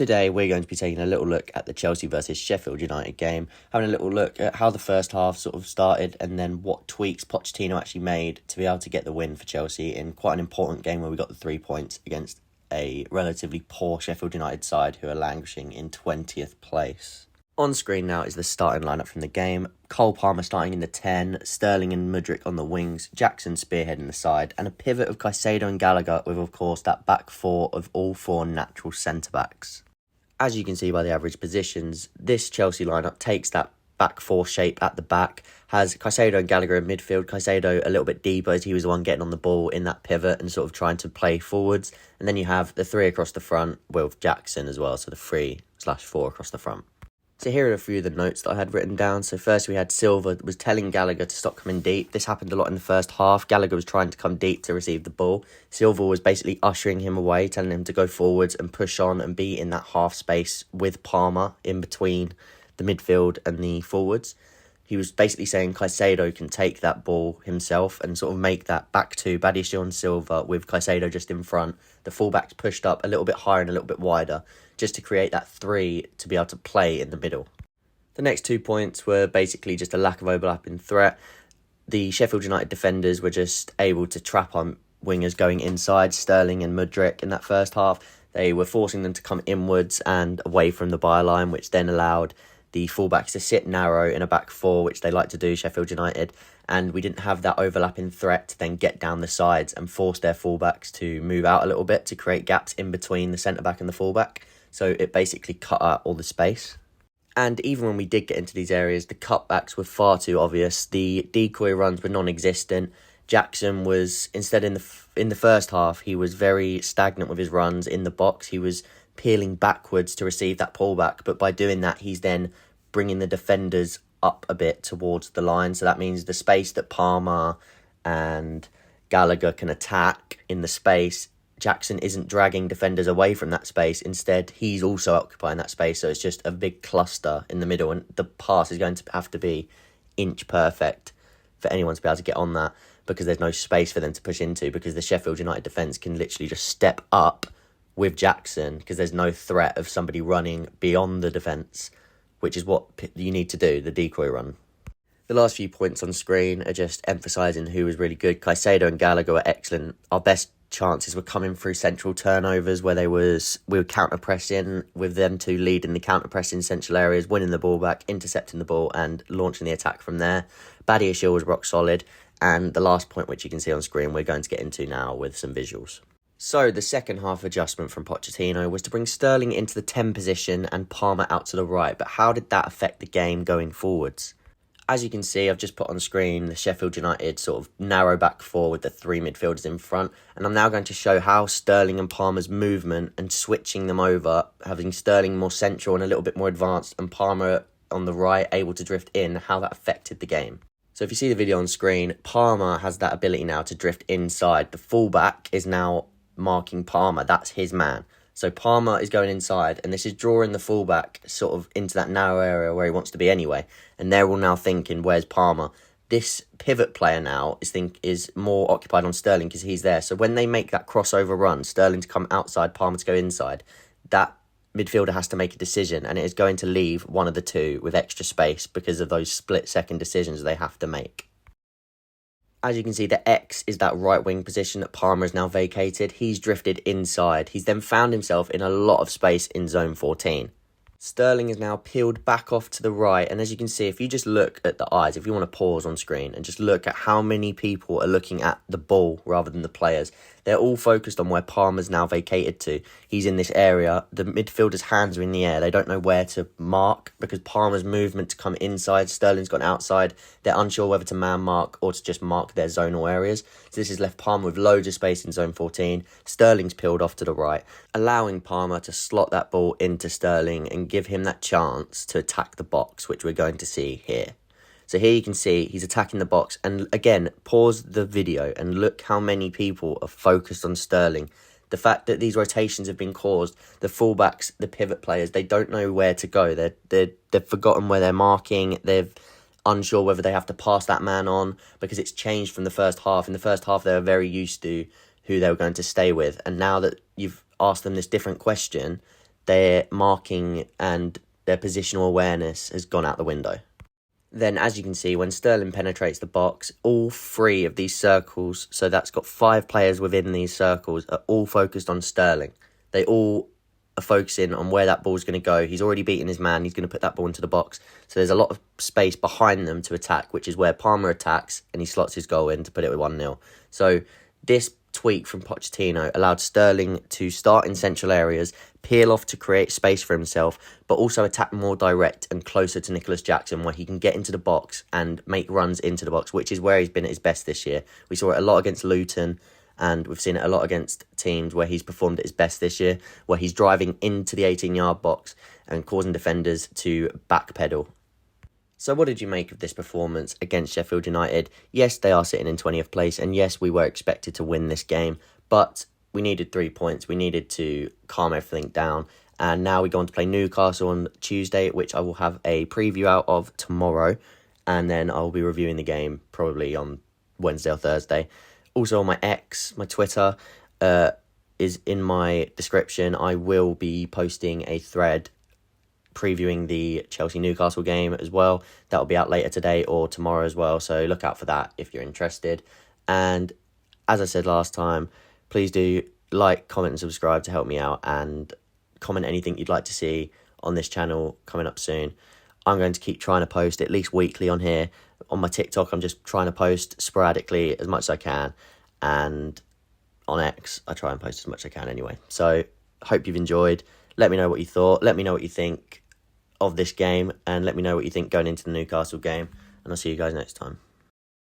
Today we're going to be taking a little look at the Chelsea versus Sheffield United game, having a little look at how the first half sort of started and then what tweaks Pochettino actually made to be able to get the win for Chelsea in quite an important game where we got the 3 points against a relatively poor Sheffield United side who are languishing in 20th place. On screen now is the starting lineup from the game. Cole Palmer starting in the 10, Sterling and Mudryk on the wings, Jackson spearheading the side, and a pivot of Caicedo and Gallagher with, of course, that back four of all four natural centre-backs. As you can see by the average positions, this Chelsea lineup takes that back four shape at the back, has Caicedo and Gallagher in midfield, Caicedo a little bit deeper as he was the one getting on the ball in that pivot and sort of trying to play forwards, and then you have the three across the front with Jackson as well, so the 3/4 across the front. So here are a few of the notes that I had written down. So first we had Silva was telling Gallagher to stop coming deep. This happened a lot in the first half. Gallagher was trying to come deep to receive the ball. Silva was basically ushering him away, telling him to go forwards and push on and be in that half space with Palmer in between the midfield and the forwards. He was basically saying Caicedo can take that ball himself and sort of make that back to Badiashile and Silva with Caicedo just in front. The fullbacks pushed up a little bit higher and a little bit wider just to create that three to be able to play in the middle. The next 2 points were basically just a lack of overlapping threat. The Sheffield United defenders were just able to trap on wingers going inside, Sterling and Mudryk in that first half. They were forcing them to come inwards and away from the byline, which then allowed the fullbacks to sit narrow in a back four, which they like to do, Sheffield United, and we didn't have that overlapping threat to then get down the sides and force their fullbacks to move out a little bit to create gaps in between the centre-back and the fullback. So it basically cut out all the space. And even when we did get into these areas, the cutbacks were far too obvious. The decoy runs were non-existent. Jackson was, instead in the first half, he was very stagnant with his runs in the box. He was peeling backwards to receive that pullback, but by doing that he's then bringing the defenders up a bit towards the line, so that means the space that Palmer and Gallagher can attack in the space, Jackson isn't dragging defenders away from that space. Instead he's also occupying that space, so it's just a big cluster in the middle, and the pass is going to have to be inch perfect for anyone to be able to get on that, because there's no space for them to push into, because the Sheffield United defence can literally just step up with Jackson because there's no threat of somebody running beyond the defence, which is what you need to do, the decoy run. The last few points on screen are just emphasising who was really good. Caicedo and Gallagher were excellent. Our best chances were coming through central turnovers where we were counter-pressing with them two leading the counter-pressing central areas, winning the ball back, intercepting the ball and launching the attack from there. Badiashile was rock solid. And the last point, which you can see on screen, we're going to get into now with some visuals. So the second half adjustment from Pochettino was to bring Sterling into the 10 position and Palmer out to the right. But how did that affect the game going forwards? As you can see, I've just put on screen the Sheffield United sort of narrow back four with the three midfielders in front. And I'm now going to show how Sterling and Palmer's movement and switching them over, having Sterling more central and a little bit more advanced and Palmer on the right able to drift in, how that affected the game. So if you see the video on screen, Palmer has that ability now to drift inside. The fullback is now marking Palmer, that's his man. So Palmer is going inside, and this is drawing the fullback sort of into that narrow area where he wants to be anyway. And they're all now thinking, where's Palmer? This pivot player now is more occupied on Sterling because he's there. So when they make that crossover run, Sterling to come outside, Palmer to go inside, that midfielder has to make a decision, and it is going to leave one of the two with extra space because of those split-second decisions they have to make. As you can see, the X is that right wing position that Palmer has now vacated. He's drifted inside. He's then found himself in a lot of space in zone 14. Sterling is now peeled back off to the right. And as you can see, if you just look at the eyes, if you want to pause on screen and just look at how many people are looking at the ball rather than the players, they're all focused on where Palmer's now vacated to. He's in this area. The midfielders' hands are in the air. They don't know where to mark because Palmer's movement to come inside, Sterling's gone outside. They're unsure whether to man mark or to just mark their zonal areas. So this has left Palmer with loads of space in zone 14. Sterling's peeled off to the right, allowing Palmer to slot that ball into Sterling and give him that chance to attack the box, which we're going to see here. So here you can see he's attacking the box. And again, pause the video and look how many people are focused on Sterling. The fact that these rotations have been caused, the fullbacks, the pivot players, they don't know where to go. They've forgotten where they're marking. They've unsure whether they have to pass that man on because it's changed from the first half. In the first half, they were very used to who they were going to stay with. And now that you've asked them this different question, their marking and their positional awareness has gone out the window. Then, as you can see, when Sterling penetrates the box, all 3 of these circles, so that's got 5 players within these circles, are all focused on Sterling. They all are focusing on where that ball's going to go. He's already beaten his man. He's going to put that ball into the box. So there's a lot of space behind them to attack, which is where Palmer attacks and he slots his goal in to put it with 1-0. So this tweak from Pochettino allowed Sterling to start in central areas, peel off to create space for himself, but also attack more direct and closer to Nicholas Jackson, where he can get into the box and make runs into the box, which is where he's been at his best this year. We saw it a lot against Luton, and we've seen it a lot against teams where he's performed at his best this year, where he's driving into the 18-yard box and causing defenders to backpedal. So what did you make of this performance against Sheffield United? Yes, they are sitting in 20th place, and yes, we were expected to win this game, but we needed 3 points. We needed to calm everything down, and now we go on to play Newcastle on Tuesday, which I will have a preview out of tomorrow, and then I'll be reviewing the game probably on Wednesday or Thursday. Also on my X, my Twitter, is in my description. I will be posting a thread previewing the Chelsea-Newcastle game as well. That'll be out later today or tomorrow as well, so look out for that if you're interested. And as I said last time, please do like, comment and subscribe to help me out, and comment anything you'd like to see on this channel coming up soon. I'm going to keep trying to post at least weekly on here. On my TikTok, I'm just trying to post sporadically as much as I can, and on X, I try and post as much as I can anyway. So, hope you've enjoyed. Let me know what you thought. Let me know what you think of this game, and let me know what you think going into the Newcastle game, and I'll see you guys next time.